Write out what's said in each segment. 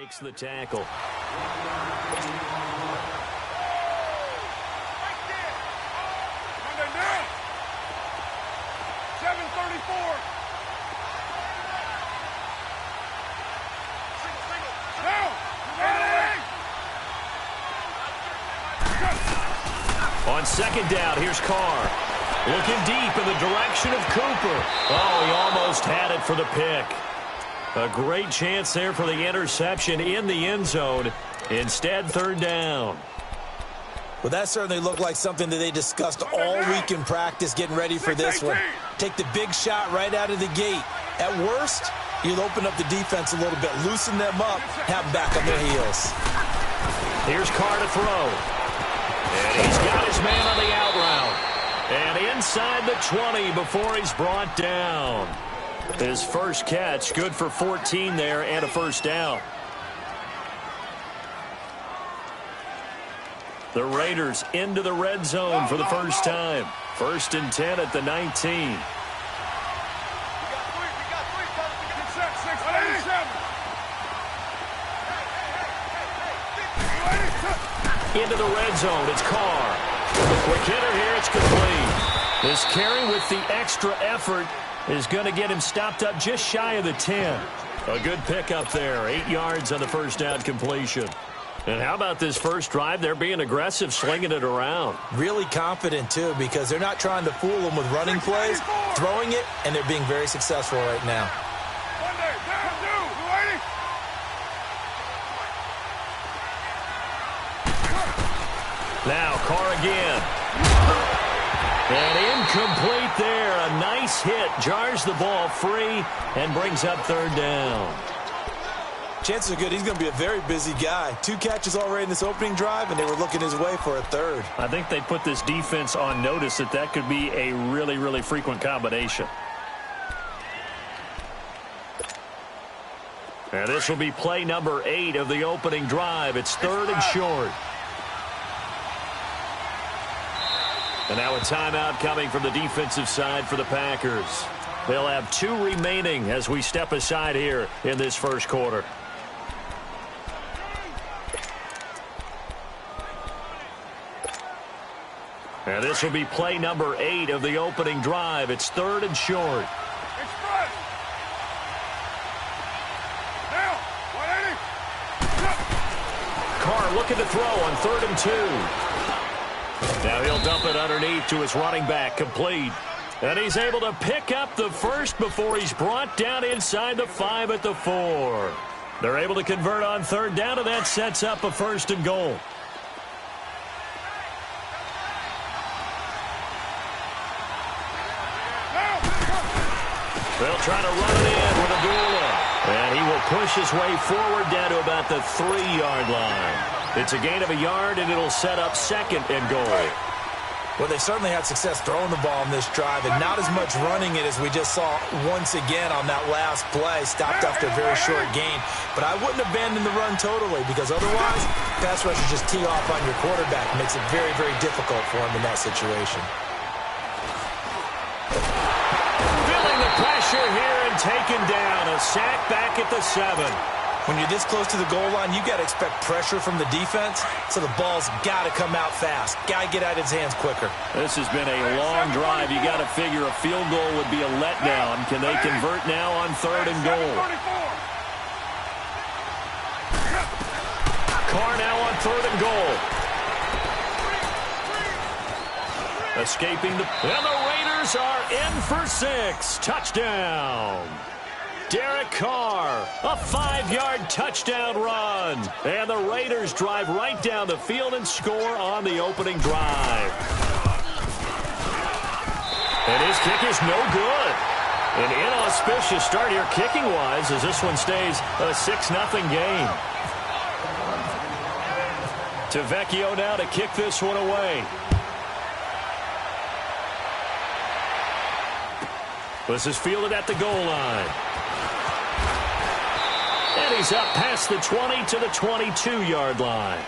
Makes the tackle. On second down, here's Carr. Looking deep in the direction of Cooper. Oh, he almost had it for the pick. A great chance there for the interception in the end zone. Instead, third down. Well, that certainly looked like something that they discussed all week in practice getting ready for this one. Take the big shot right out of the gate. At worst, you'll open up the defense a little bit, loosen them up, have them back on their heels. Here's Carr to throw. And he's got his man on the out route. And inside the 20 before he's brought down. His first catch, good for 14 there and a first down. The Raiders into the red zone for the first time. 1st and 10 at the 19. Into the red zone, it's Carr. The quick hitter here, it's complete. This carry with the extra effort is going to get him stopped up just shy of the 10. A good pickup there, 8 yards on the first down completion. And how about this first drive? They're being aggressive, slinging it around. Really confident, too, because they're not trying to fool them with running plays, throwing it, and they're being very successful right now. Now, Carr again. And incomplete there. A nice hit. Jars the ball free and brings up third down. Chances are good he's going to be a very busy guy. 2 catches already in this opening drive, and they were looking his way for a third. I think they put this defense on notice that could be a really, really frequent combination. And this will be play number 8 of the opening drive. It's 3rd and short. And now a timeout coming from the defensive side for the Packers. They'll have 2 remaining as we step aside here in this first quarter. And this will be play number 8 of the opening drive. It's 3rd and short. Carr looking to throw on 3rd and 2. Now he'll dump it underneath to his running back, complete. And he's able to pick up the first before he's brought down inside the 5 at the 4. They're able to convert on 3rd down, and that sets up a 1st and goal. They'll try to run it in with Abdullah. And he will push his way forward down to about the 3-yard line. It's a gain of a yard, and it'll set up 2nd and goal. Well, they certainly had success throwing the ball in this drive, and not as much running it as we just saw once again on that last play, stopped after a very short gain. But I wouldn't abandon the run totally, because otherwise, pass rushers just tee off on your quarterback. It makes it very, very difficult for him in that situation. Feeling the pressure here and taken down. A sack back at the 7. When you're this close to the goal line, you got to expect pressure from the defense, so the ball's got to come out fast. Got to get out of his hands quicker. This has been a long drive. You got to figure a field goal would be a letdown. Can they convert now on 3rd and goal? Carr now on 3rd and goal. Escaping and the Raiders are in for 6. Touchdown. Derek Carr, a 5-yard touchdown run. And the Raiders drive right down the field and score on the opening drive. And his kick is no good. An inauspicious start here kicking-wise as this one stays a 6-0 game. Tavecchio now to kick this one away. This is fielded at the goal line. And he's up past the 20 to the 22-yard line.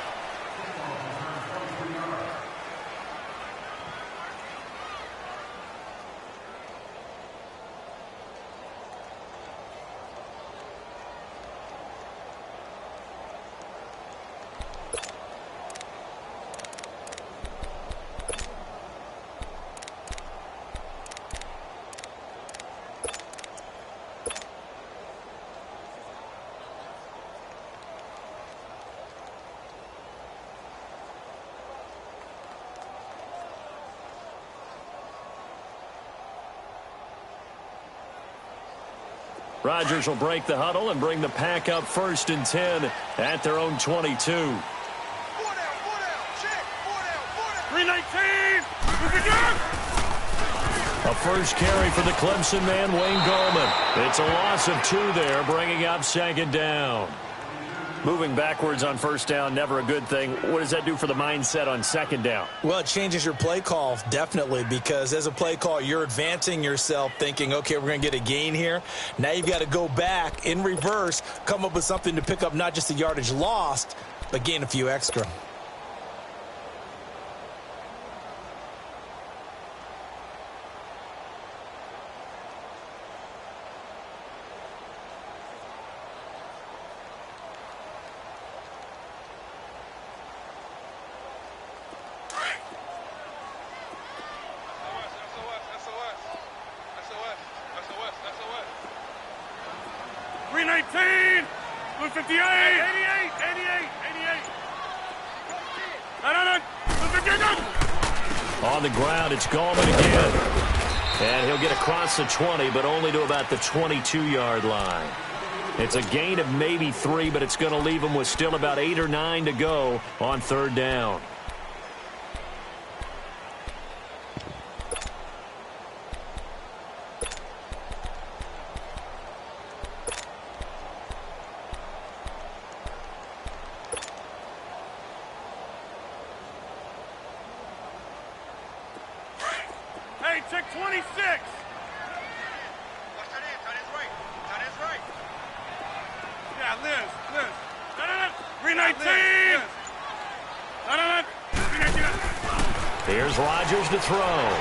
Rodgers will break the huddle and bring the pack up 1st and 10 at their own 22. 319. A first carry for the Clemson man, Wayne Gallman. It's a loss of 2 there, bringing up 2nd down. Moving backwards on 1st down, never a good thing. What does that do for the mindset on 2nd down? Well, it changes your play call, definitely, because as a play call, you're advancing yourself thinking, okay, we're going to get a gain here. Now you've got to go back in reverse, come up with something to pick up not just the yardage lost, but gain a few extra. On the ground, it's Gallman again. And he'll get across the 20, but only to about the 22-yard line. It's a gain of maybe 3, but it's going to leave him with still about 8 or 9 to go on 3rd down. Check 26. Yeah, Liz. 319. Here's Rodgers to throw.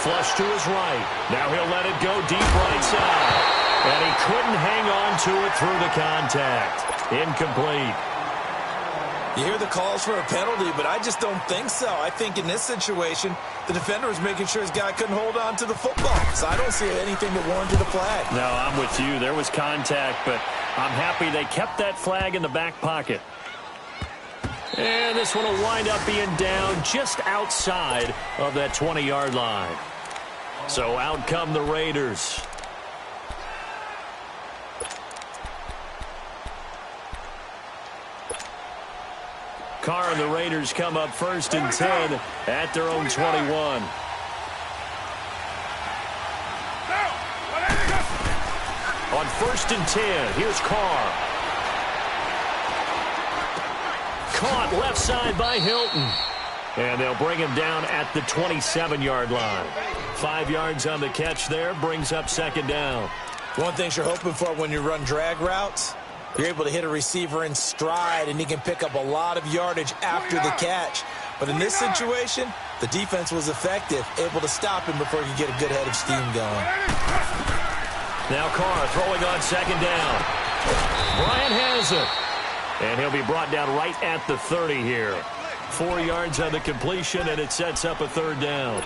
Flush to his right. Now he'll let it go deep right side. And he couldn't hang on to it through the contact. Incomplete. You hear the calls for a penalty, but I just don't think so. I think in this situation, the defender was making sure his guy couldn't hold on to the football. So I don't see anything that warranted a flag. No, I'm with you. There was contact, but I'm happy they kept that flag in the back pocket. And this one will wind up being down just outside of that 20-yard line. So out come the Raiders. Carr and the Raiders come up 1st and 10 at their own 21. On 1st and 10, here's Carr. Caught left side by Hilton. And they'll bring him down at the 27-yard line. 5 yards on the catch there, brings up 2nd down. One thing you're hoping for when you run drag routes, you're able to hit a receiver in stride, and he can pick up a lot of yardage after the catch. But in this situation, the defense was effective, able to stop him before he could get a good head of steam going. Now Carr throwing on 2nd down. Bryant has it. And he'll be brought down right at the 30 here. 4 yards on the completion, and it sets up a 3rd down.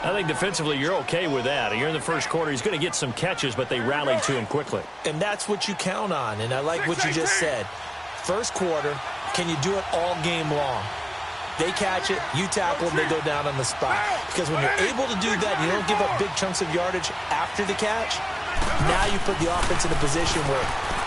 I think defensively you're okay with that. You're in the first quarter. He's going to get some catches, but they rallied to him quickly. And that's what you count on, and I like what you just said. First quarter, can you do it all game long? They catch it, you tackle them, they go down on the spot. Because when you're able to do that, you don't give up big chunks of yardage after the catch. Now you put the offense in a position where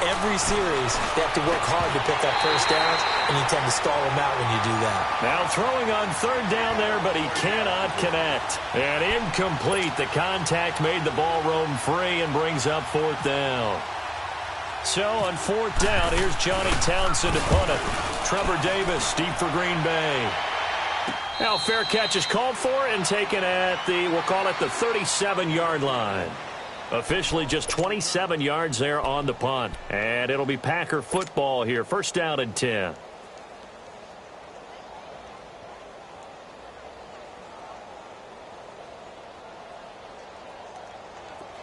every series they have to work hard to pick up first downs, and you tend to stall them out when you do that. Now throwing on 3rd down there, but he cannot connect. And incomplete. The contact made the ball roam free and brings up 4th down. So on 4th down, here's Johnny Townsend to punt it. Trevor Davis deep for Green Bay. Now fair catch is called for and taken at the, we'll call it the 37-yard line. Officially just 27 yards there on the punt. And it'll be Packer football here. 1st down and 10.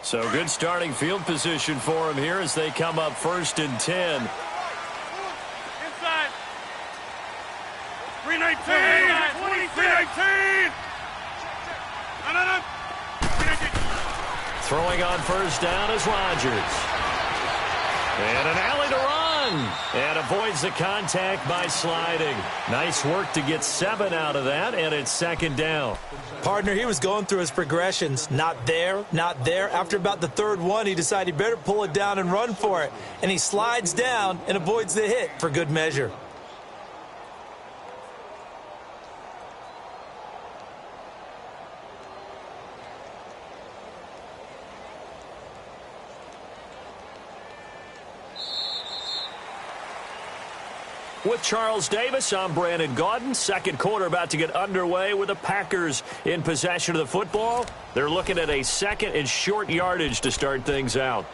So good starting field position for him here as they come up 1st and 10. Inside. 319. 319. No. Throwing on 1st down is Rodgers. And an alley to Ryan. run. And avoids the contact by sliding. Nice work to get 7 out of that, and it's second down. Partner, he was going through his progressions. Not there, not there. After about the third one, he decided he better pull it down and run for it. And he slides down and avoids the hit for good measure. With Charles Davis, I'm Brandon Gaudin. Second quarter about to get underway with the Packers in possession of the football. They're looking at a second and short yardage to start things out.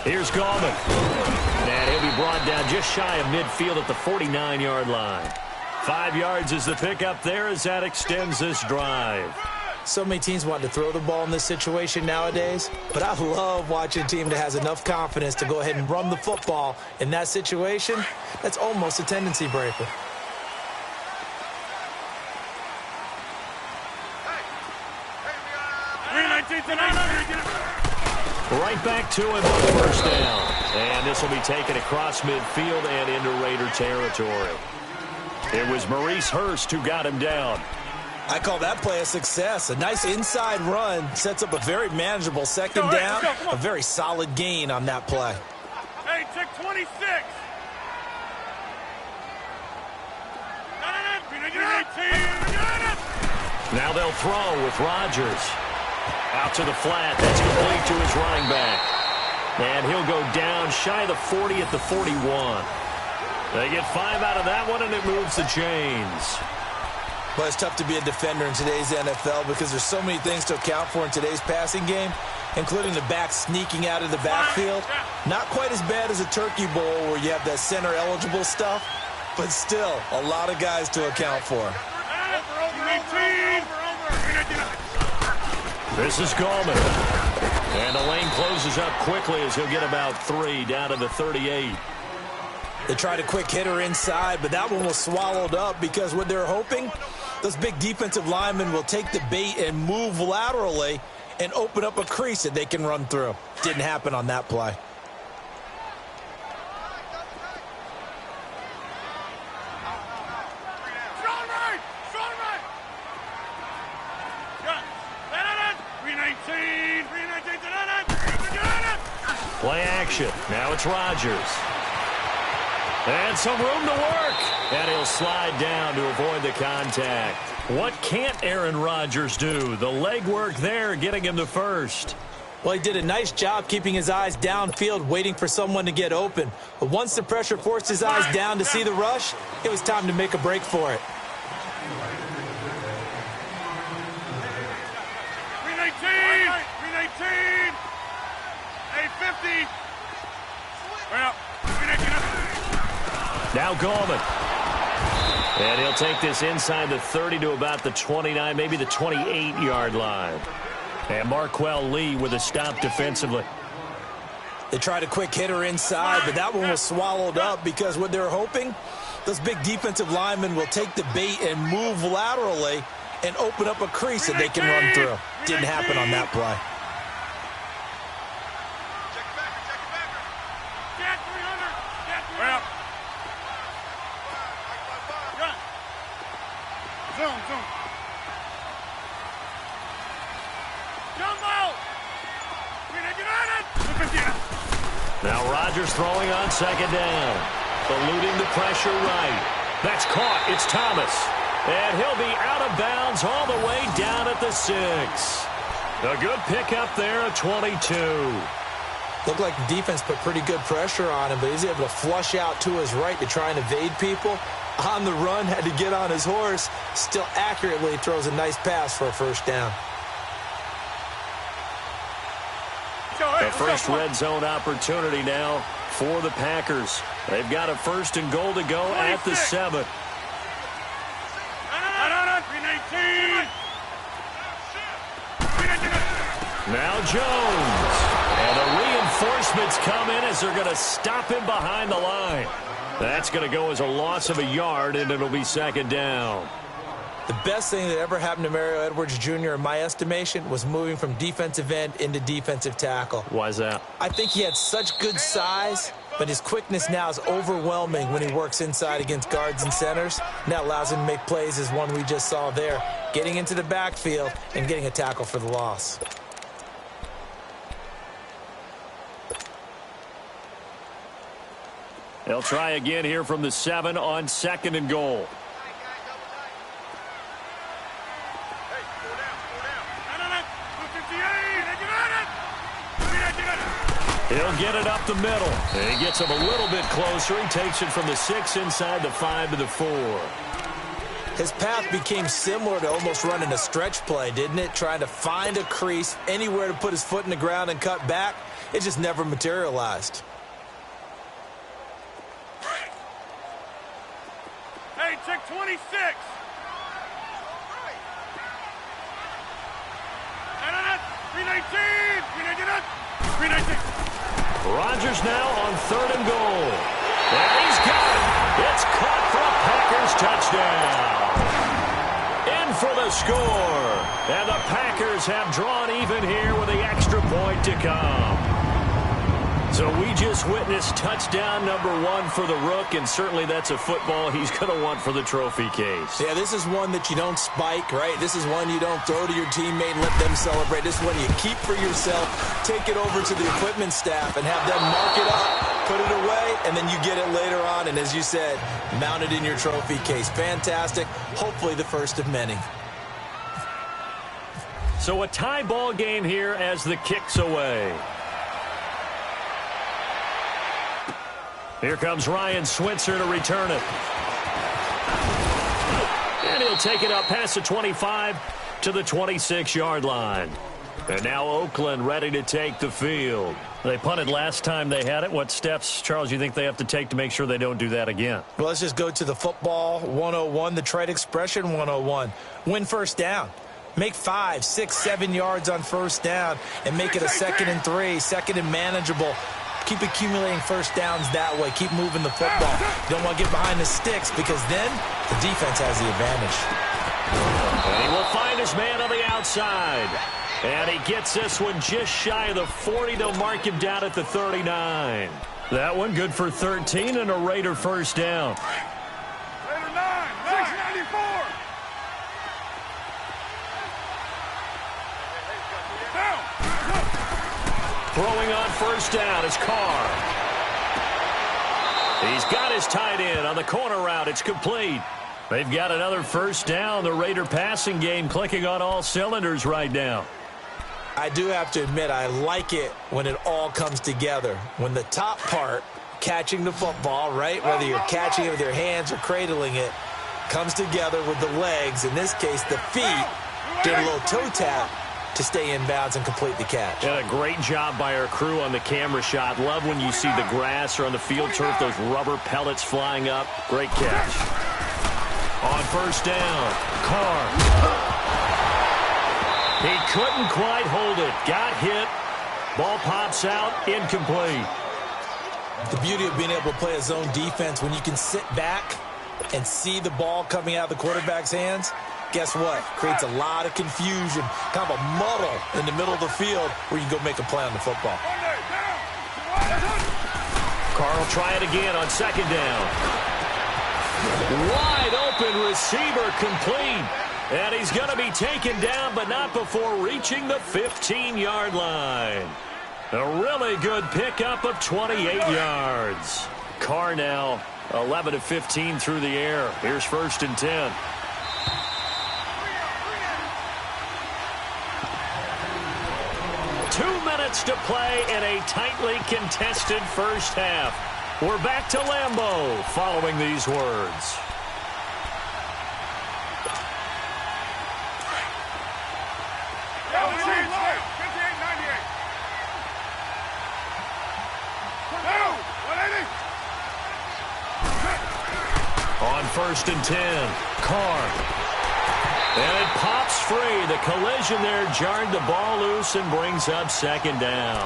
Here's Gallman. And he'll be brought down just shy of midfield at the 49-yard line. 5 yards is the pickup there as that extends this drive. So many teams want to throw the ball in this situation nowadays, but I love watching a team that has enough confidence to go ahead and run the football in that situation. That's almost a tendency breaker. Right back to him on the first down. And this will be taken across midfield and into Raider territory. It was Maurice Hurst who got him down. I call that play a success. A nice inside run sets up a very manageable second down. A very solid gain on that play. Hey, check 26. Now they'll throw with Rodgers. Out to the flat. That's complete to his running back. And he'll go down shy of the 40 at the 41. They get 5 out of that one, and it moves the chains. But it's tough to be a defender in today's NFL because there's so many things to account for in today's passing game, including the back sneaking out of the backfield. Not quite as bad as a Turkey Bowl where you have that center-eligible stuff, but still a lot of guys to account for. This is Gallman. And the lane closes up quickly as he'll get about 3 down to the 38. They tried a quick hitter inside, but that one was swallowed up because what they're hoping, those big defensive linemen will take the bait and move laterally and open up a crease that they can run through. Didn't happen on that play. Play action. Now it's Rodgers. And some room to work. And he'll slide down to avoid the contact. What can't Aaron Rodgers do? The legwork there getting him to first. Well, he did a nice job keeping his eyes downfield, waiting for someone to get open. But once the pressure forced his eyes down to see the rush, it was time to make a break for it. 50. Now Gallman. And he'll take this inside the 30 to about the 29, maybe the 28-yard line. And Marquell Lee with a stop defensively. They tried a quick hitter inside, but that one was swallowed up because what they're hoping, those big defensive linemen will take the bait and move laterally and open up a crease that they can run through. Didn't happen on that play. Now Rodgers throwing on second down. Eluding the pressure right. That's caught. It's Thomas. And he'll be out of bounds all the way down at the 6. A good pickup there at 22. Looked like the defense put pretty good pressure on him, but he's able to flush out to his right to try and evade people. On the run, had to get on his horse. Still accurately throws a nice pass for a first down. The first red zone opportunity now for the Packers. They've got a first and goal to go at the 7. Now Jones. And a reinforcement Adjustments come in as they're going to stop him behind the line. That's going to go as a loss of a yard, and it'll be second down. The best thing that ever happened to Mario Edwards Jr., in my estimation, was moving from defensive end into defensive tackle. Why is that? I think he had such good size, but his quickness now is overwhelming when he works inside against guards and centers. And that allows him to make plays as one we just saw there, getting into the backfield and getting a tackle for the loss. They'll try again here from the 7 on 2nd and goal. He'll get it up the middle. And he gets him a little bit closer. He takes it from the 6 inside the 5 to the 4. His path became similar to almost running a stretch play, didn't it? Trying to find a crease, anywhere to put his foot in the ground and cut back. It just never materialized. Hey, check 26. Rodgers now on 3rd and goal. And he's got it. It's caught for a Packers touchdown. In for the score. And the Packers have drawn even here with the extra point to come. So we just witnessed touchdown number 1 for the Rook, and certainly that's a football he's going to want for the trophy case. Yeah, this is one that you don't spike, right? This is one you don't throw to your teammate and let them celebrate. This is one you keep for yourself, take it over to the equipment staff, and have them mark it up, put it away, and then you get it later on, and as you said, mount it in your trophy case. Fantastic. Hopefully the first of many. So a tie ball game here as the kick's away. Here comes Ryan Switzer to return it. And he'll take it up past the 25 to the 26-yard line. And now Oakland ready to take the field. They punted last time they had it. What steps, Charles, you think they have to take to make sure they don't do that again? Well, let's just go to the football 101, the trade expression 101. Win first down. Make 5, 6, 7 yards on first down and make it a 2nd and 3, 2nd and manageable. Keep accumulating first downs that way. Keep moving the football. You don't want to get behind the sticks because then the defense has the advantage. And he will find his man on the outside. And he gets this one just shy of the 40. They'll mark him down at the 39. That one good for 13 and a Raider first down. Raider 9, 694. Down. Throwing on first down is Carr. He's got his tight end on the corner route. It's complete. They've got another first down. The Raider passing game clicking on all cylinders right now. I do have to admit, I like it when it all comes together. When the top part, catching the football, right, whether you're catching it with your hands or cradling it, comes together with the legs, in this case the feet, get a little toe tap to stay in bounds and complete the catch. And a great job by our crew on the camera shot. Love when you see the grass or on the field turf, those rubber pellets flying up. Great catch. On first down, Carr. He couldn't quite hold it. Got hit. Ball pops out, incomplete. The beauty of being able to play a zone defense when you can sit back and see the ball coming out of the quarterback's hands. Guess what? Creates a lot of confusion, kind of a muddle in the middle of the field where you can go make a play on the football. Carr will try it again on second down. Wide open receiver complete. And he's going to be taken down, but not before reaching the 15-yard line. A really good pickup of 28 yards. Carr now 11 of 15 through the air. Here's first and 10. To play in a tightly contested first half. We're back to Lambeau following these words. On first and 10, Carr. And it pops free. The collision there jarred the ball loose and brings up second down.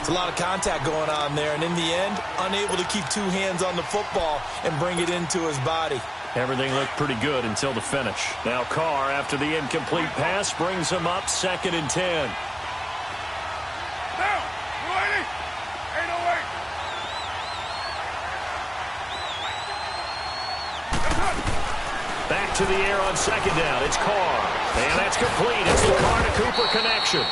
It's a lot of contact going on there, and in the end, unable to keep two hands on the football and bring it into his body. Everything looked pretty good until the finish. Now Carr, after the incomplete pass, brings him up 2nd and 10. Down. 280. 808. Back to the air on 2nd down. It's Carr. And that's complete. It's the Carr to Cooper connection.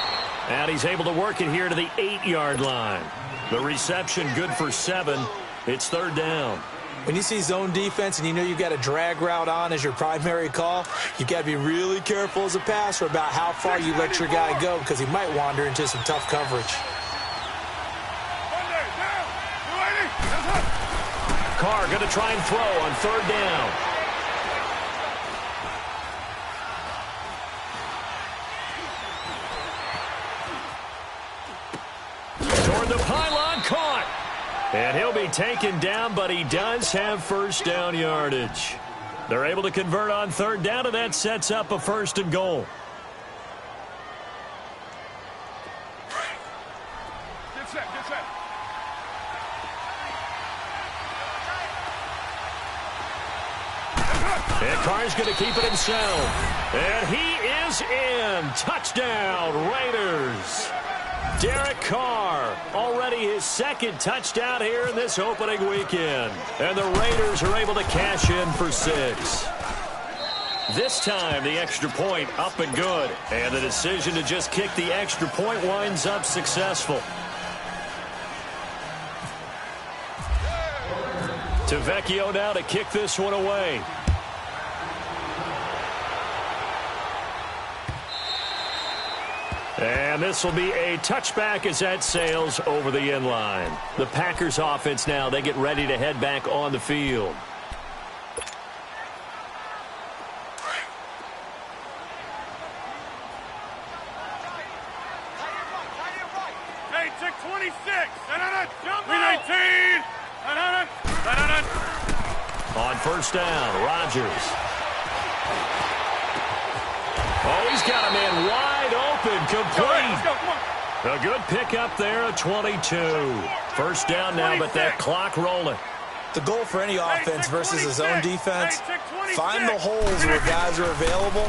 And he's able to work it here to the 8-yard line. The reception good for 7. It's 3rd down. When you see zone defense and you know you've got a drag route on as your primary call, you've got to be really careful as a passer about how far you let your guy go because he might wander into some tough coverage. Carr going to try and throw on 3rd down. Toward the pylon, caught. And he'll be taken down, but he does have 1st down yardage. They're able to convert on 3rd down, and that sets up a 1st and goal. Get set, get set. And Carr's going to keep it himself. And he is in. Touchdown, Raiders. Derek Carr, already his 2nd touchdown here in this opening weekend. And the Raiders are able to cash in for 6. This time, the extra point up and good. And the decision to just kick the extra point winds up successful. To Vecchio now to kick this one away. And this will be a touchback as that sails over the end line. The Packers offense now, they get ready to head back on the field. Hey, check 26. 319. On 1st down, Rodgers. Oh, he's got a man wide open, complete. Let's go, come on. A good pickup there, a 22. 1st down now, but that clock rolling. The goal for any offense versus his own defense, find the holes where guys are available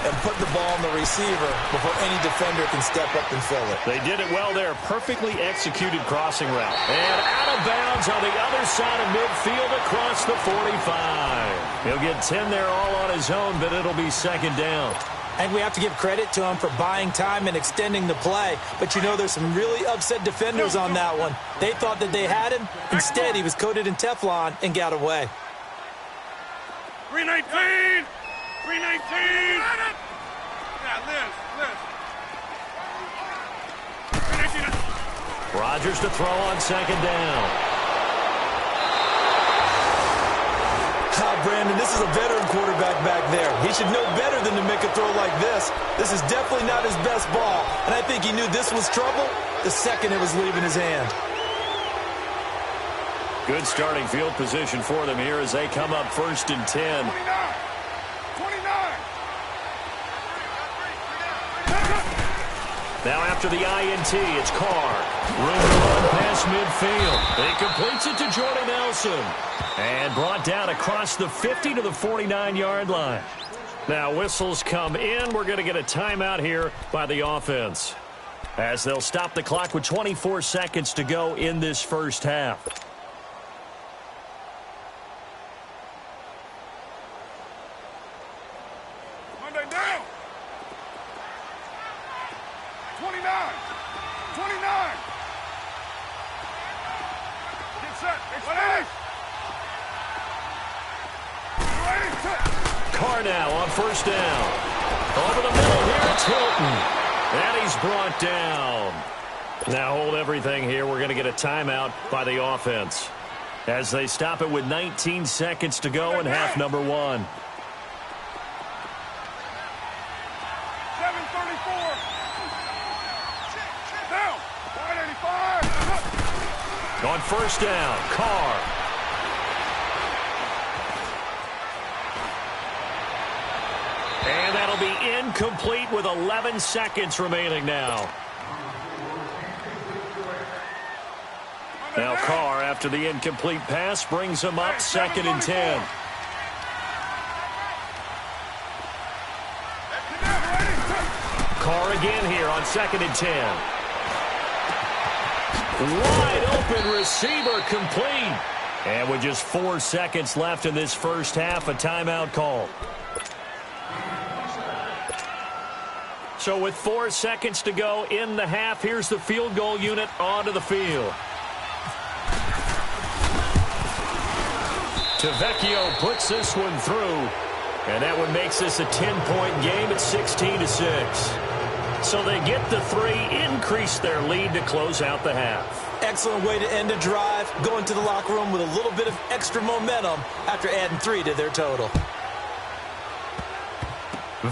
and put the ball in the receiver before any defender can step up and fill it. They did it well there. Perfectly executed crossing route. And out of bounds on the other side of midfield across the 45. He'll get 10 there all on his own, but it'll be 2nd down. And we have to give credit to him for buying time and extending the play. But you know there's some really upset defenders on that one. They thought that they had him. Instead, he was coated in Teflon and got away. 319. 319. Yeah, Liz. 319. Rodgers to throw on 2nd down. Brandon, this is a veteran quarterback back there. He should know better than to make a throw like this. This is definitely not his best ball, and I think he knew this was trouble the second it was leaving his hand. Good starting field position for them here as they come up 1st and 10. 29. 29. Now after the INT, it's Carr. Room to run past midfield. He completes it to Jordy Nelson. And brought down across the 50 to the 49-yard line. Now whistles come in. We're going to get a timeout here by the offense, as they'll stop the clock with 24 seconds to go in this 1st half. Monday down. 29. 29. Get set. Get Carr now on 1st down. Over the middle here, it's Hilton. And he's brought down. Now hold everything here. We're going to get a timeout by the offense, as they stop it with 19 seconds to go in half number 1. 7:34. Down. 185. On 1st down, Carr. And that'll be incomplete with 11 seconds remaining now. Now Carr, after the incomplete pass, brings him up 2nd and 10. Carr again here on 2nd and 10. Wide open receiver complete. And with just 4 seconds left in this first half, a timeout call. So with 4 seconds to go in the half, here's the field goal unit onto the field. Tavecchio puts this one through. And that one makes this a 10-point game at 16-6. So they get the 3, increase their lead to close out the half. Excellent way to end a drive, going to the locker room with a little bit of extra momentum after adding 3 to their total.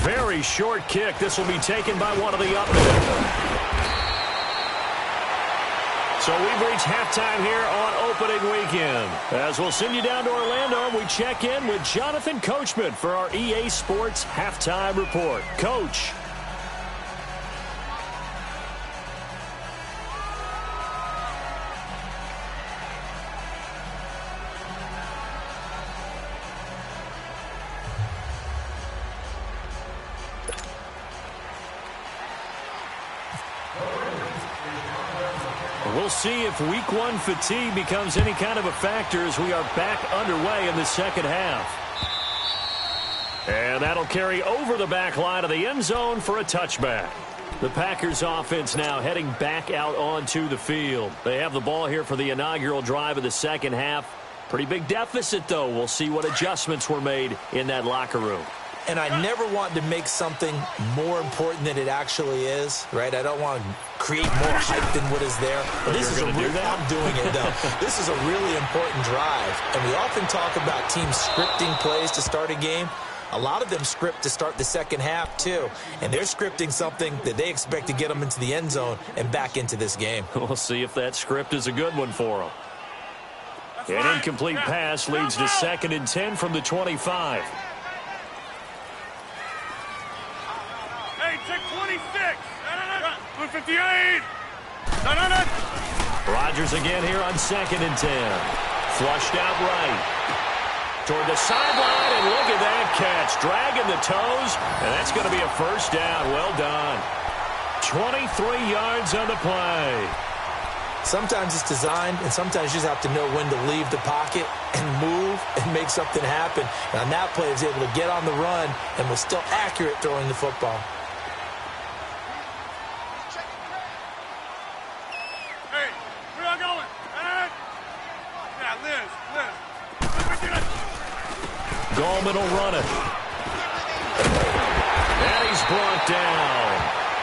Very short kick. This will be taken by one of the up men. So we've reached halftime here on opening weekend. As we'll send you down to Orlando, we check in with Jonathan Coachman for our EA Sports Halftime Report. Coach. We'll see if week 1 fatigue becomes any kind of a factor as we are back underway in the second half. And that'll carry over the back line of the end zone for a touchback. The Packers offense now heading back out onto the field. They have the ball here for the inaugural drive of the second half. Pretty big deficit, though. We'll see what adjustments were made in that locker room. And I never want to make something more important than it actually is, right? I don't want to create more hype than what is there. But this is I'm doing it, though. This is a really important drive. And we often talk about teams scripting plays to start a game. A lot of them script to start the second half, too. And they're scripting something that they expect to get them into the end zone and back into this game. We'll see if that script is a good one for them. An incomplete pass leads to 2nd and 10 from the 25. Hey, check 26. 258. Rodgers again here on 2nd and 10. Flushed out right. Toward the sideline, and look at that catch. Dragging the toes, and that's going to be a first down. Well done. 23 yards on the play. Sometimes it's designed, and sometimes you just have to know when to leave the pocket and move and make something happen. And on that play, he was able to get on the run and was still accurate throwing the football. Hey, where y'all going? Yeah, Liz. Gallman will run it. And he's brought down.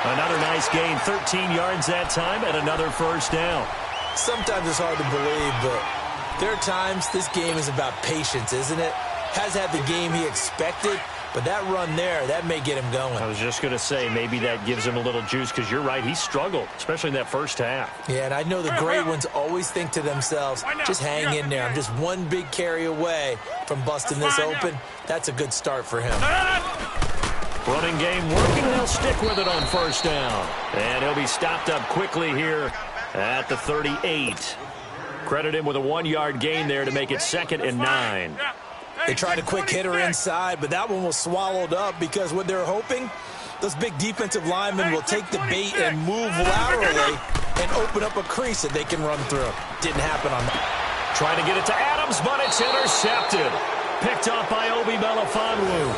Another nice gain, 13 yards that time, and another first down. Sometimes it's hard to believe, but there are times this game is about patience, isn't it? Has had the game he expected, but that run there, that may get him going. I was just going to say, maybe that gives him a little juice, because you're right, he struggled, especially in that first half. Yeah, and I know the great ones always think to themselves, just hang in there. I'm just one big carry away from busting this open. That's a good start for him. Running game working, they'll stick with it on first down. And he'll be stopped up quickly here at the 38. Credit him with a 1-yard gain there to make it 2nd and 9. They tried a quick hitter inside, but that one was swallowed up because what they're hoping, those big defensive linemen will take the bait and move laterally and open up a crease that they can run through. Didn't happen on that. Trying to get it to Adams, but it's intercepted. Picked up by Obi Melifonwu.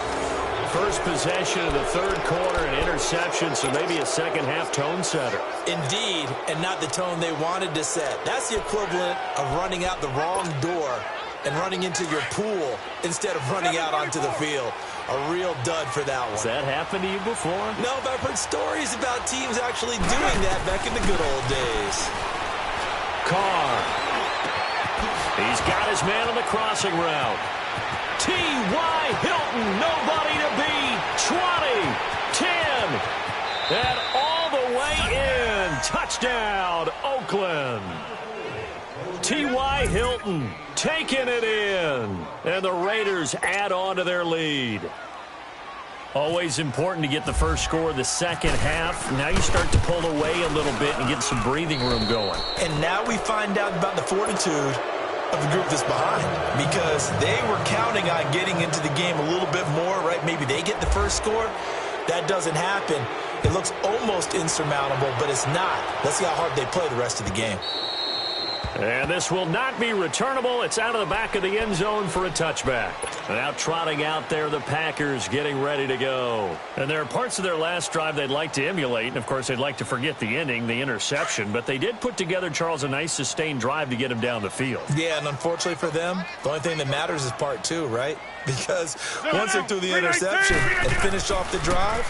First possession of the third quarter, an interception, so maybe a second-half tone setter. Indeed, and not the tone they wanted to set. That's the equivalent of running out the wrong door and running into your pool instead of running out onto the field. A real dud for that one. Has that happened to you before? No, but I've heard stories about teams actually doing that back in the good old days. Carr. He's got his man on the crossing route. T.Y. Hilton, nobody to beat. 20, 10, and all the way in. Touchdown, Oakland. T.Y. Hilton taking it in. And the Raiders add on to their lead. Always important to get the first score of the second half. Now you start to pull away a little bit and get some breathing room going. And now we find out about the fortitude of the group that's behind, because they were counting on getting into the game a little bit more, right? Maybe they get the first score. That doesn't happen. It looks almost insurmountable, but it's not. Let's see how hard they play the rest of the game. And this will not be returnable. It's out of the back of the end zone for a touchback. Now trotting out there, the Packers getting ready to go. And there are parts of their last drive they'd like to emulate. And, of course, they'd like to forget the ending, the interception. But they did put together, Charles, a nice sustained drive to get him down the field. Yeah, and unfortunately for them, the only thing that matters is part two, right? Because once they're through the interception and finish off the drive,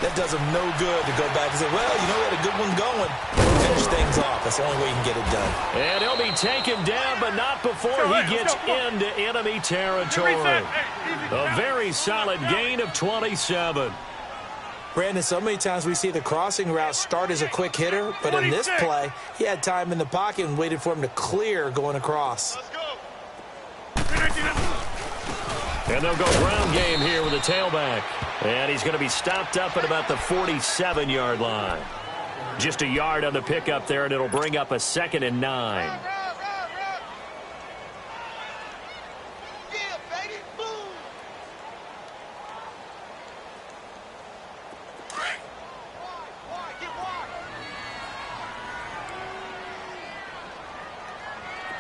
that does them no good to go back and say, well, you know, we had a good one going. Finish things off. That's the only way you can get it done. And he'll be taken down, but not before he gets into enemy territory. A very solid gain of 27. Brandon, so many times we see the crossing route start as a quick hitter, but in this play, he had time in the pocket and waited for him to clear going across. And they'll go ground game here with a tailback. And he's going to be stopped up at about the 47-yard line. Just a yard on the pickup there, and it'll bring up a 2nd and 9.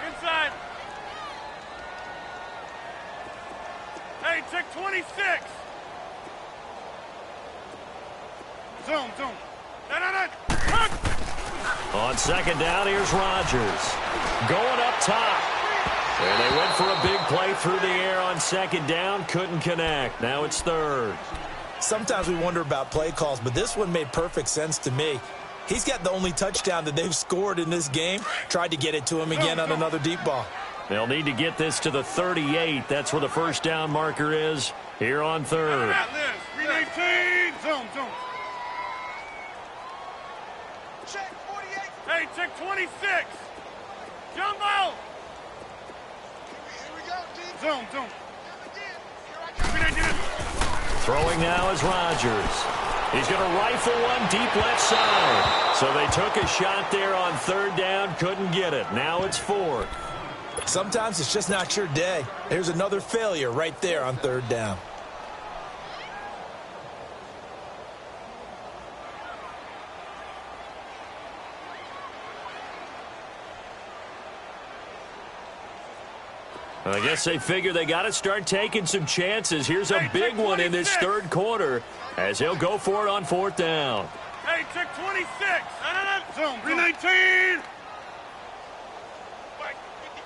Inside. Hey, check 26. Zoom. No. On 2nd down, here's Rodgers. Going up top. And they went for a big play through the air on 2nd down. Couldn't connect. Now it's 3rd. Sometimes we wonder about play calls, but this one made perfect sense to me. He's got the only touchdown that they've scored in this game. Tried to get it to him again on another deep ball. They'll need to get this to the 38. That's where the first down marker is here on 3rd. 319. Zoom. Check 48. Hey, check 26. Jumbo. Here we go, team. Zoom. Throwing now is Rodgers. He's going to rifle one deep left side. So they took a shot there on 3rd down, couldn't get it. Now it's 4th. Sometimes it's just not your day. There's another failure right there on 3rd down. I guess they figure they got to start taking some chances. Here's a big one in this 3rd quarter as he'll go for it on 4th down. Hey, check 26. Zoom. 319.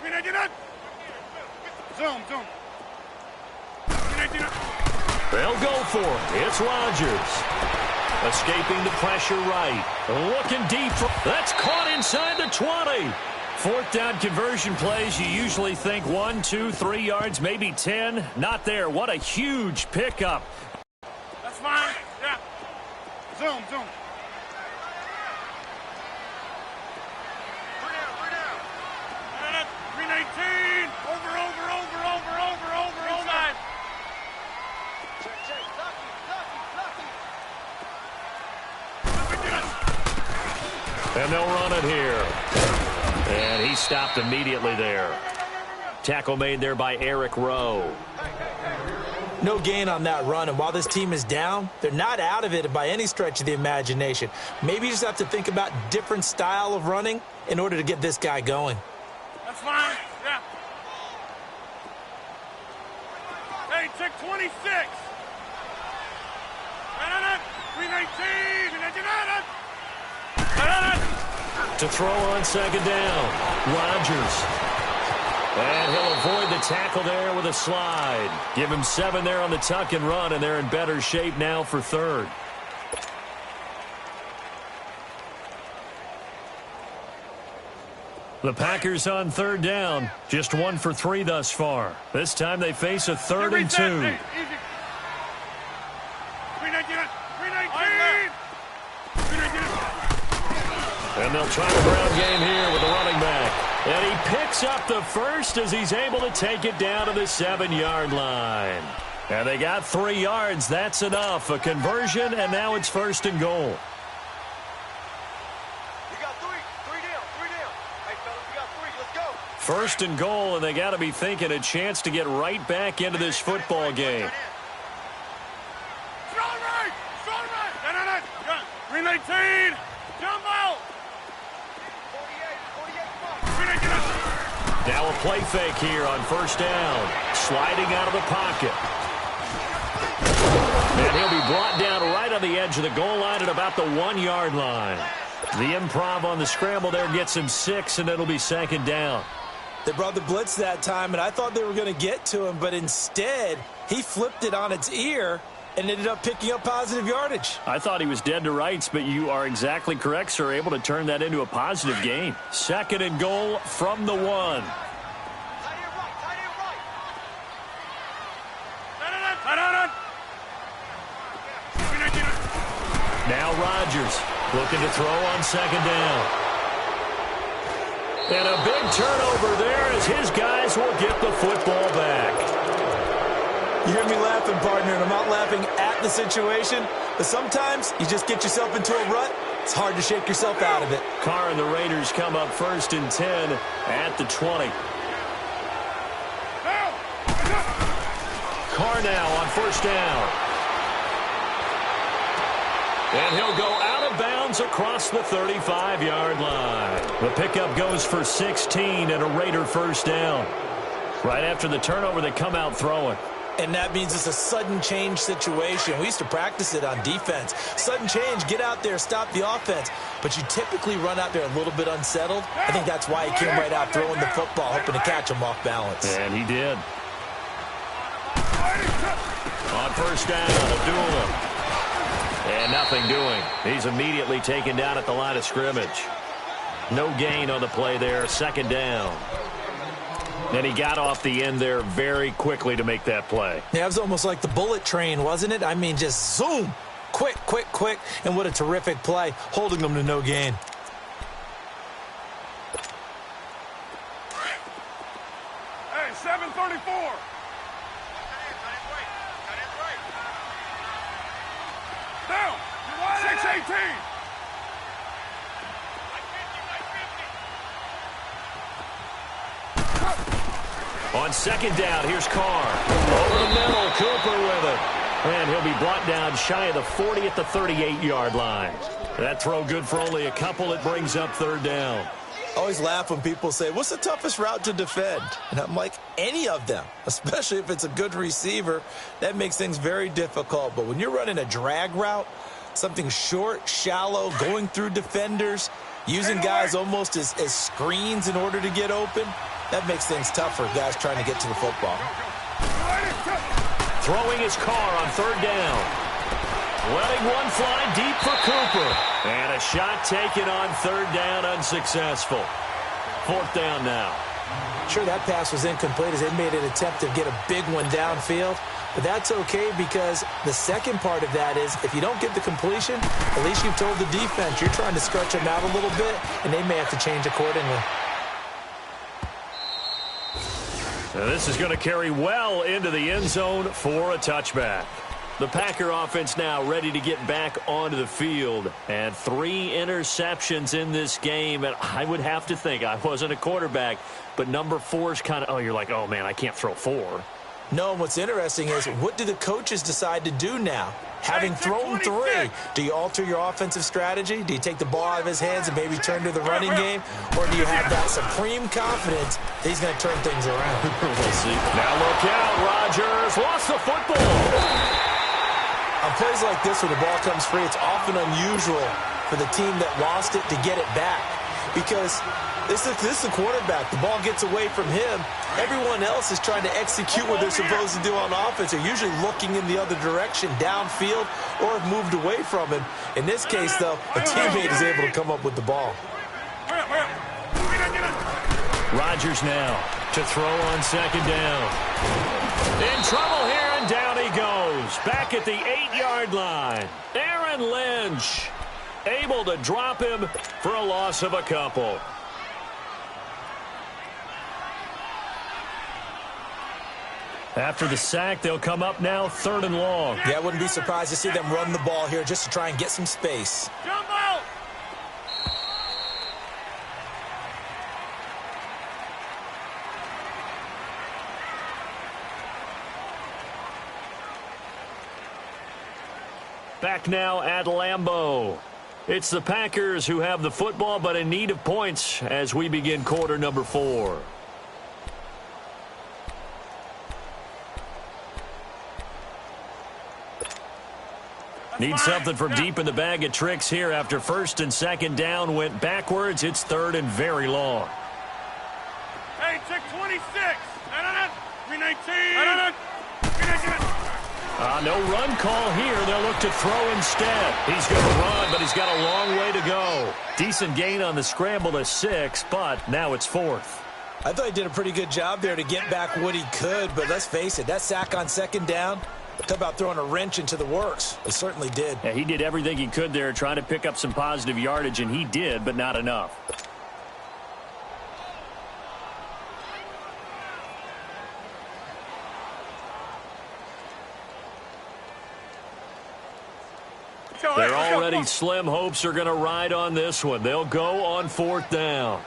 319. Zoom. 319. They'll go for it. It's Rodgers. Escaping the pressure right. Looking deep. That's caught inside the 20. 4th down conversion plays, you usually think 1, 2, 3 yards, maybe 10. Not there. What a huge pickup. That's fine. Yeah. Zoom. Bring down. 319. Over. Inside. Check. Lucky. And they'll run it here. And he stopped immediately there. Tackle made there by Eric Rowe. No gain on that run, and while this team is down, they're not out of it by any stretch of the imagination. Maybe you just have to think about different style of running in order to get this guy going. That's fine. Yeah. Hey, check 26. 319. To throw on 2nd down, Rodgers. And he'll avoid the tackle there with a slide. Give him 7 there on the tuck and run, and they're in better shape now for 3rd. The Packers on 3rd down. Just 1 for 3 thus far. This time they face a 3rd and 2. 319. And they'll try the ground game here with the running back. And he picks up the first as he's able to take it down to the 7-yard line. And they got 3 yards. That's enough. A conversion, and now it's 1st and goal. You got 3. 3 down. 3 down. Hey, fellas, we got 3. Let's go. 1st and goal, and they got to be thinking a chance to get right back into this football game. Strong right. Strong right. No. Green 18. Jumbo. 48. 48. Come on. Now a play fake here on 1st down. Sliding out of the pocket. And he'll be brought down right on the edge of the goal line at about the 1-yard line. The improv on the scramble there gets him 6, and it'll be 2nd down. They brought the blitz that time, and I thought they were going to get to him, but instead he flipped it on its ear and ended up picking up positive yardage. I thought he was dead to rights, but you are exactly correct, sir. Able to turn that into a positive gain. 2nd and goal from the 1. Tight end right. No. Now Rodgers looking to throw on 2nd down. And a big turnover there as his guys will get the football back. You hear me laughing, partner, and I'm not laughing at the situation, but sometimes you just get yourself into a rut. It's hard to shake yourself out of it. Carr and the Raiders come up 1st and 10 at the 20. Carr now on 1st down. And he'll go out of bounds across the 35-yard line. The pickup goes for 16 and a Raider 1st down. Right after the turnover, they come out throwing. And that means it's a sudden change situation. We used to practice it on defense. Sudden change, get out there, stop the offense. But you typically run out there a little bit unsettled. I think that's why he came right out throwing the football, hoping to catch him off balance. And he did. On 1st down, Abdullah. And nothing doing. He's immediately taken down at the line of scrimmage. No gain on the play there. 2nd down. And he got off the end there very quickly to make that play. Yeah, it was almost like the bullet train, wasn't it? I mean, just zoom. Quick. And what a terrific play, holding them to no gain. Hey, 734. Down. 618. On 2nd down, here's Carr. Over the middle, Cooper with it. And he'll be brought down shy of the 40 at the 38-yard line. That throw good for only a couple. It brings up 3rd down. I always laugh when people say, what's the toughest route to defend? And I'm like, any of them, especially if it's a good receiver. That makes things very difficult. But when you're running a drag route, something short, shallow, going through defenders, using guys almost as screens in order to get open, that makes things tough for guys trying to get to the football. Throwing his Carr on 3rd down. Letting one fly deep for Cooper. And a shot taken on 3rd down, unsuccessful. 4th down now. Sure, that pass was incomplete as they made an attempt to get a big one downfield. But that's okay because the second part of that is if you don't get the completion, at least you've told the defense you're trying to stretch them out a little bit, and they may have to change accordingly. Now this is going to carry well into the end zone for a touchback. The Packer offense now ready to get back onto the field. And 3 interceptions in this game. And I would have to think, I wasn't a quarterback, but number 4 is kind of, you're like, oh, man, I can't throw 4. No, and what's interesting is what do the coaches decide to do now? Having thrown 3, do you alter your offensive strategy? Do you take the ball out of his hands and maybe turn to the running game? Or do you have that supreme confidence that he's going to turn things around? We'll see. Now look out, Rodgers lost the football. On plays like this where the ball comes free, it's often unusual for the team that lost it to get it back. Because this is the quarterback. The ball gets away from him. Everyone else is trying to execute what they're supposed to do on offense. They're usually looking in the other direction, downfield, or have moved away from him. In this case, though, a teammate is able to come up with the ball. Rodgers now to throw on 2nd down. In trouble here, and down he goes. Back at the 8-yard line. Aaron Lynch able to drop him for a loss of a couple. After the sack, they'll come up now 3rd and long. Yeah, I wouldn't be surprised to see them run the ball here just to try and get some space. Jump out! Back now at Lambeau. It's the Packers who have the football, but in need of points as we begin quarter number 4. Need something from deep in the bag of tricks here after 1st and 2nd down went backwards. It's 3rd and very long. Hey, check 26. 319. 319. No run call here. They'll look to throw instead. He's going to run, but he's got a long way to go. Decent gain on the scramble to 6, but now it's 4th. I thought he did a pretty good job there to get back what he could, but let's face it, that sack on 2nd down, talk about throwing a wrench into the works. It certainly did. Yeah, he did everything he could there trying to pick up some positive yardage, and he did, but not enough. They're already slim hopes are going to ride on this one. They'll go on 4th down.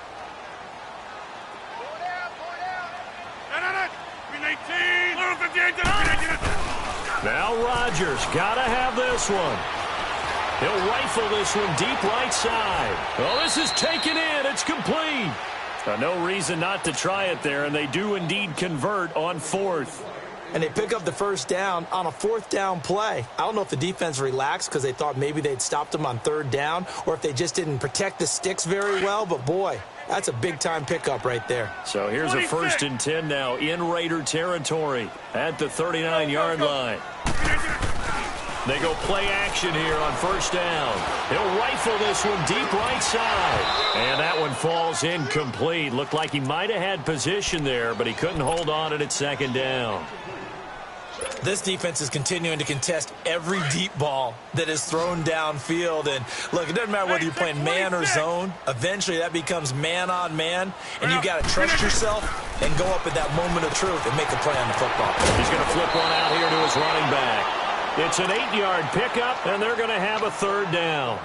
Now Rodgers got to have this one. He'll rifle this one deep right side. Oh, this is taken in. It's complete. No reason not to try it there, and they do indeed convert on 4th. And they pick up the 1st down on a 4th down play. I don't know if the defense relaxed because they thought maybe they'd stopped them on 3rd down or if they just didn't protect the sticks very well. But, boy, that's a big-time pickup right there. So here's a 1st and 10 now in Raider territory at the 39-yard line. They go play action here on 1st down. He'll rifle this one deep right side. And that one falls incomplete. Looked like he might have had position there, but he couldn't hold on it at 2nd down. This defense is continuing to contest every deep ball that is thrown downfield. And, look, it doesn't matter whether you're playing man or zone. Eventually, that becomes man-on-man, and you've got to trust yourself and go up at that moment of truth and make a play on the football. He's going to flip one out here to his running back. It's an 8-yard pickup, and they're going to have a 3rd down.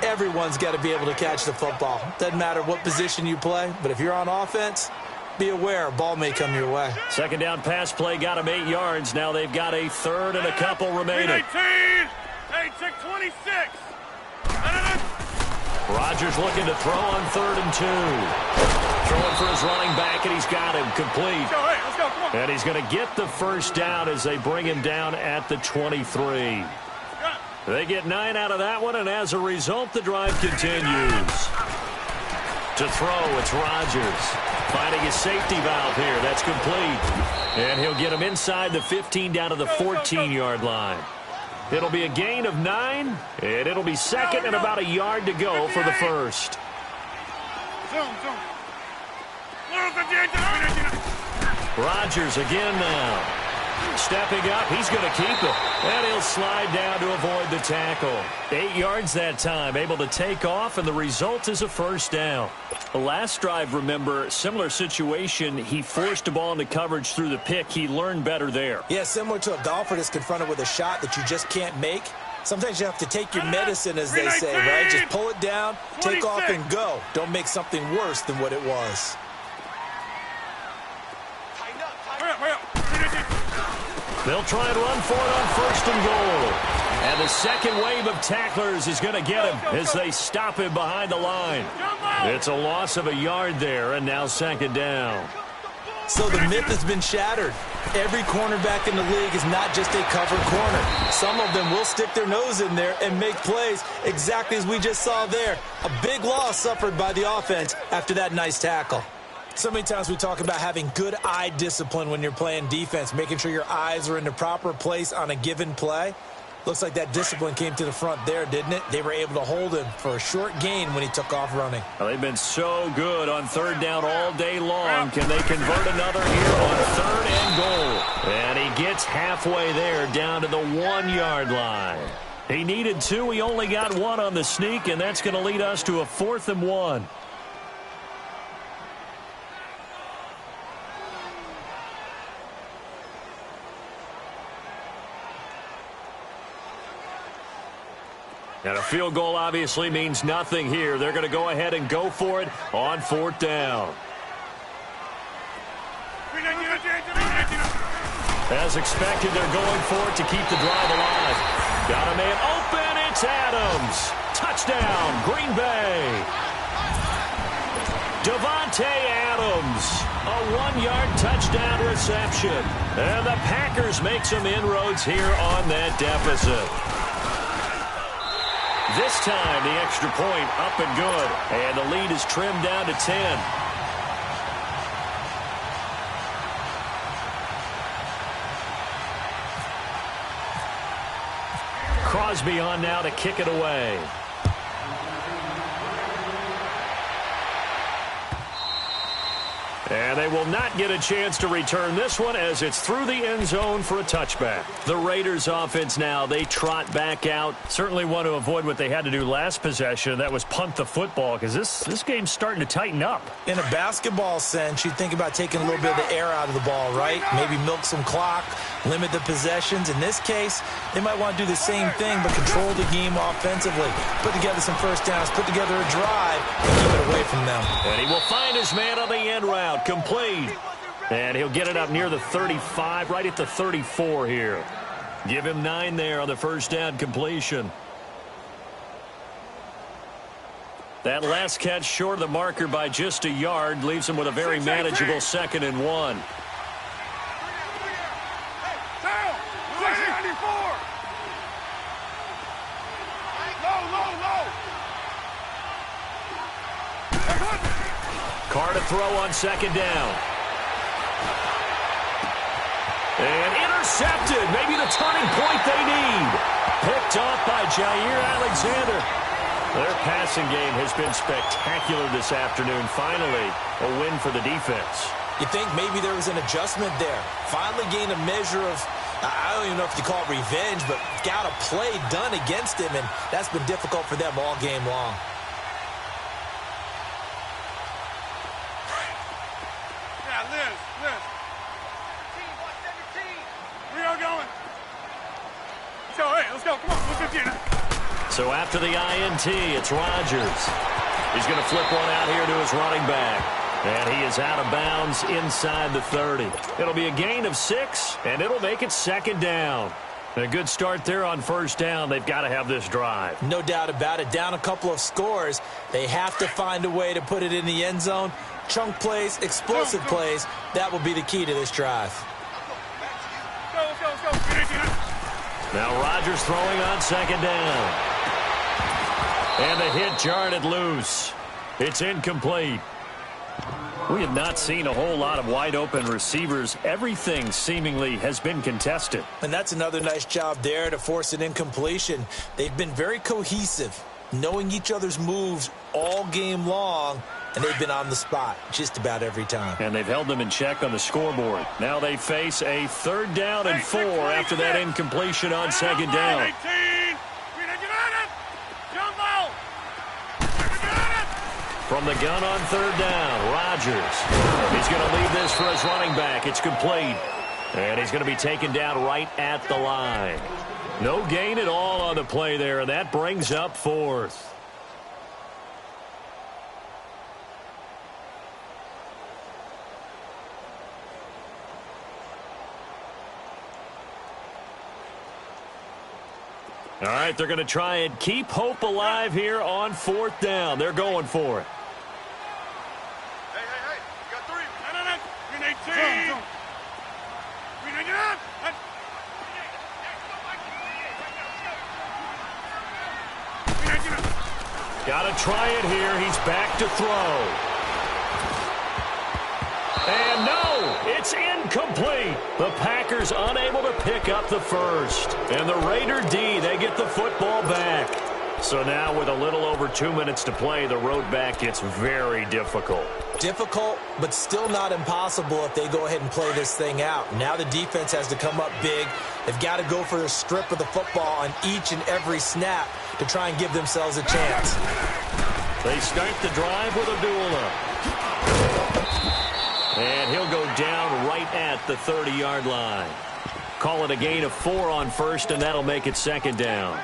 Everyone's got to be able to catch the football. Doesn't matter what position you play, but if you're on offense, be aware, a ball may come your way. 2nd down pass play got him 8 yards. Now they've got a 3rd and a couple remaining. 319. Hey, check 26. Rodgers looking to throw on 3rd and 2. Throwing for his running back, and he's got him complete. Let's go, come on. And he's going to get the 1st down as they bring him down at the 23. They get 9 out of that one, and as a result, the drive continues. To throw, it's Rodgers. Finding his safety valve here. That's complete. And he'll get him inside the 15 down to the 14-yard line. It'll be a gain of 9, and it'll be 2nd and about a yard to go for the 1st. Zoom. Rodgers again now. Stepping up, he's going to keep it. And he'll slide down to avoid the tackle. 8 yards that time, able to take off, and the result is a 1st down. The last drive, remember, similar situation. He forced a ball into coverage through the pick. He learned better there. Yeah, similar to a golfer that's confronted with a shot that you just can't make. Sometimes you have to take your medicine, as they say, right? Just pull it down, take off, and go. Don't make something worse than what it was. They'll try and run for it on 1st and goal. And the second wave of tacklers is going to get him as they stop him behind the line. It's a loss of a yard there, and now 2nd down. So the myth has been shattered. Every cornerback in the league is not just a cover corner. Some of them will stick their nose in there and make plays exactly as we just saw there. A big loss suffered by the offense after that nice tackle. So many times we talk about having good eye discipline when you're playing defense, making sure your eyes are in the proper place on a given play. Looks like that discipline came to the front there, didn't it? They were able to hold him for a short gain when he took off running. Well, they've been so good on 3rd down all day long. Can they convert another here on 3rd and goal? And he gets halfway there down to the 1-yard line. He needed 2. He only got 1 on the sneak, and that's going to lead us to a 4th and 1. And a field goal obviously means nothing here. They're going to go ahead and go for it on 4th down. As expected, they're going for it to keep the drive alive. Got a man open. It's Adams. Touchdown, Green Bay. Davante Adams, a 1-yard touchdown reception. And the Packers make some inroads here on that deficit. This time, the extra point up and good. And the lead is trimmed down to 10. Crosby on now to kick it away. And they will not get a chance to return this one as it's through the end zone for a touchback. The Raiders offense now, they trot back out. Certainly want to avoid what they had to do last possession. That was punt the football because this game's starting to tighten up. In a basketball sense, you think about taking a little bit of the air out of the ball, right? Maybe milk some clock, limit the possessions. In this case, they might want to do the same thing but control the game offensively. Put together some first downs, put together a drive, and keep it away from them. And he will find his man on the end route. Complete. And he'll get it up near the 35, right at the 34 here. Give him 9 there on the first down completion. That last catch short of the marker by just a yard leaves him with a very manageable 2nd and 1. Carr to throw on 2nd down. And intercepted. Maybe the turning point they need. Picked off by Jair Alexander. Their passing game has been spectacular this afternoon. Finally, a win for the defense. You think maybe there was an adjustment there. Finally gained a measure of, I don't even know if you call it revenge, but got a play done against him, and that's been difficult for them all game long. So after the INT, it's Rodgers. He's going to flip one out here to his running back. And he is out of bounds inside the 30. It'll be a gain of 6, and it'll make it 2nd down. A good start there on first down. They've got to have this drive. No doubt about it. Down a couple of scores. They have to find a way to put it in the end zone. Chunk plays, explosive plays. That will be the key to this drive. Let's go. Now Rodgers throwing on 2nd down. And the hit jarred it loose. It's incomplete. We have not seen a whole lot of wide-open receivers. Everything seemingly has been contested. And that's another nice job there to force an incompletion. They've been very cohesive, knowing each other's moves all game long, and they've been on the spot just about every time. And they've held them in check on the scoreboard. Now they face a 3rd down and 4 after that incompletion on 2nd down. From the gun on 3rd down, Rodgers. He's going to leave this for his running back. It's complete. And he's going to be taken down right at the line. No gain at all on the play there, and that brings up 4th. All right, they're going to try and keep hope alive here on 4th down. They're going for it. Hey, you got 3. No. We need 2. We need it. Got to try it here. He's back to throw. And no, it's incomplete. The Packers unable to pick up the first. And the Raider D, they get the football back. So now with a little over 2 minutes to play, the road back gets very difficult. Difficult, but still not impossible if they go ahead and play this thing out. Now the defense has to come up big. They've got to go for the strip of the football on each and every snap to try and give themselves a chance. They start the drive with Abdullah. And he'll go down right at the 30-yard line. Call it a gain of 4 on first, and that'll make it 2nd down.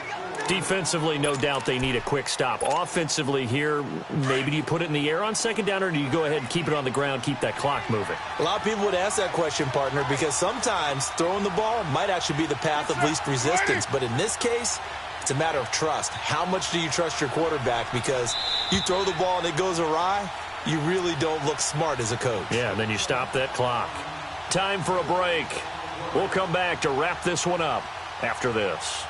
Defensively, no doubt they need a quick stop. Offensively here, maybe do you put it in the air on second down, or do you go ahead and keep it on the ground, keep that clock moving? A lot of people would ask that question, partner, because sometimes throwing the ball might actually be the path of least resistance. But in this case, it's a matter of trust. How much do you trust your quarterback? Because you throw the ball and it goes awry, you really don't look smart as a coach. Yeah, and then you stop that clock. Time for a break. We'll come back to wrap this one up after this.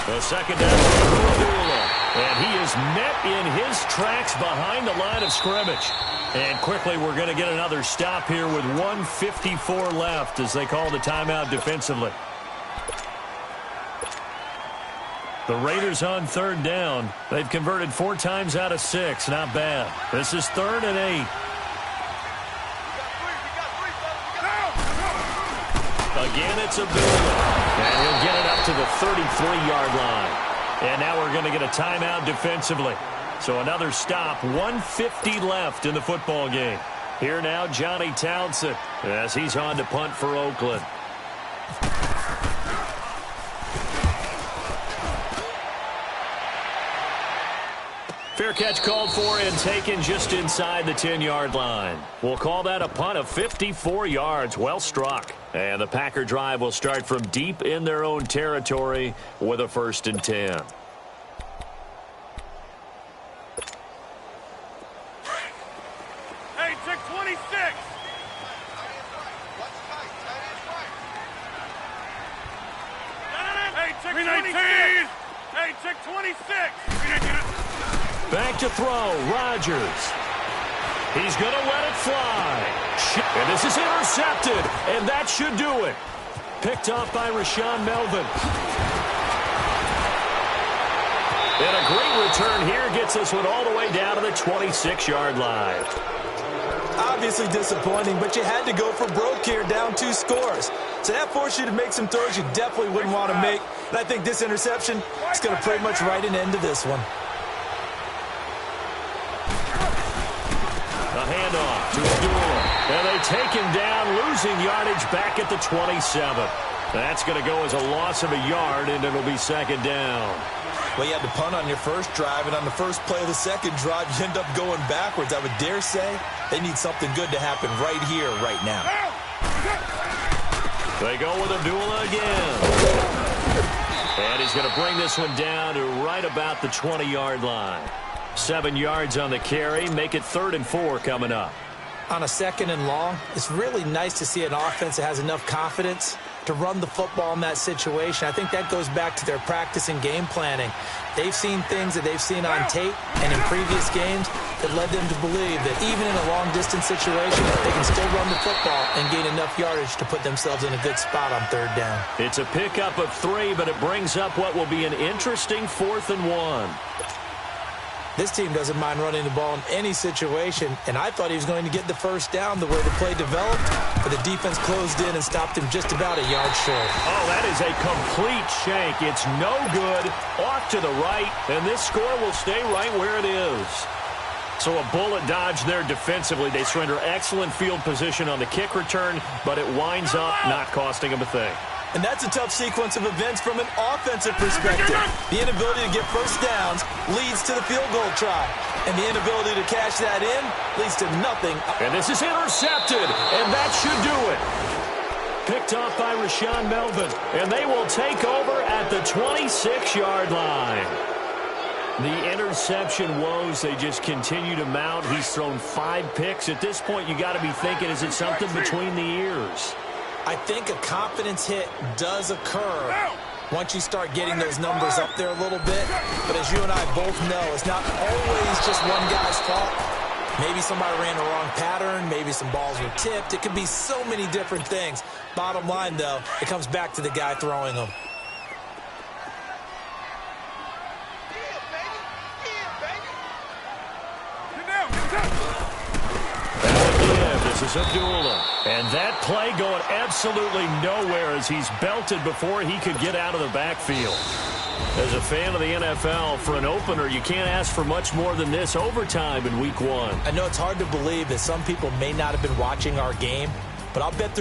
The second down for Abdullah. And he is met in his tracks behind the line of scrimmage. And quickly we're going to get another stop here with 1:54 left as they call the timeout defensively. The Raiders on third down. They've converted 4 times out of 6. Not bad. This is 3rd and 8. Again, it's Abdullah. And he'll get it up to the 33-yard line. And now we're going to get a timeout defensively. So another stop, 1:50 left in the football game. Here now, Johnny Townsend, as he's on to punt for Oakland. Fair catch called for and taken just inside the 10-yard line. We'll call that a punt of 54 yards. Well struck. And the Packer drive will start from deep in their own territory with a 1st and 10. Hey, check 26. Hey, check 26. Hey, check 26. Back to throw, Rodgers. He's going to let it fly. And this is intercepted, and that should do it. Picked off by Rashaan Melvin. And a great return here gets this one all the way down to the 26-yard line. Obviously disappointing, but you had to go for broke here, down 2 scores. So that forced you to make some throws you definitely wouldn't want to make. And I think this interception is going to pretty much write an end to this one. A handoff to Abdullah. And they take him down, losing yardage back at the 27. That's going to go as a loss of a yard, and it'll be 2nd down. Well, you had to punt on your first drive, and on the first play of the second drive, you end up going backwards. I would dare say they need something good to happen right here, right now. They go with Abdullah again. And he's going to bring this one down to right about the 20-yard line. 7 yards on the carry. Make it 3rd and 4 coming up. On a 2nd and long, it's really nice to see an offense that has enough confidence to run the football in that situation. I think that goes back to their practice and game planning. They've seen things that they've seen on tape and in previous games that led them to believe that even in a long-distance situation, they can still run the football and gain enough yardage to put themselves in a good spot on 3rd down. It's a pickup of 3, but it brings up what will be an interesting 4th and 1. This team doesn't mind running the ball in any situation, and I thought he was going to get the 1st down the way the play developed, but the defense closed in and stopped him just about a yard short. Oh, that is a complete shank. It's no good, off to the right, and this score will stay right where it is. So a bullet dodge there defensively. They surrender excellent field position on the kick return, but it winds up not costing them a thing. And that's a tough sequence of events from an offensive perspective. The inability to get 1st downs leads to the field goal try. And the inability to cash that in leads to nothing. And this is intercepted, and that should do it. Picked off by Rashaan Melvin, and they will take over at the 26-yard line. The interception woes, they just continue to mount. He's thrown 5 picks. At this point, you got to be thinking, is it something between the ears? I think a confidence hit does occur once you start getting those numbers up there a little bit. But as you and I both know, it's not always just one guy's fault. Maybe somebody ran the wrong pattern. Maybe some balls were tipped. It could be so many different things. Bottom line, though, it comes back to the guy throwing them. This is Abdullah. And that play going absolutely nowhere as he's belted before he could get out of the backfield. As a fan of the NFL, for an opener, you can't ask for much more than this overtime in Week 1. I know it's hard to believe that some people may not have been watching our game, but I'll bet there's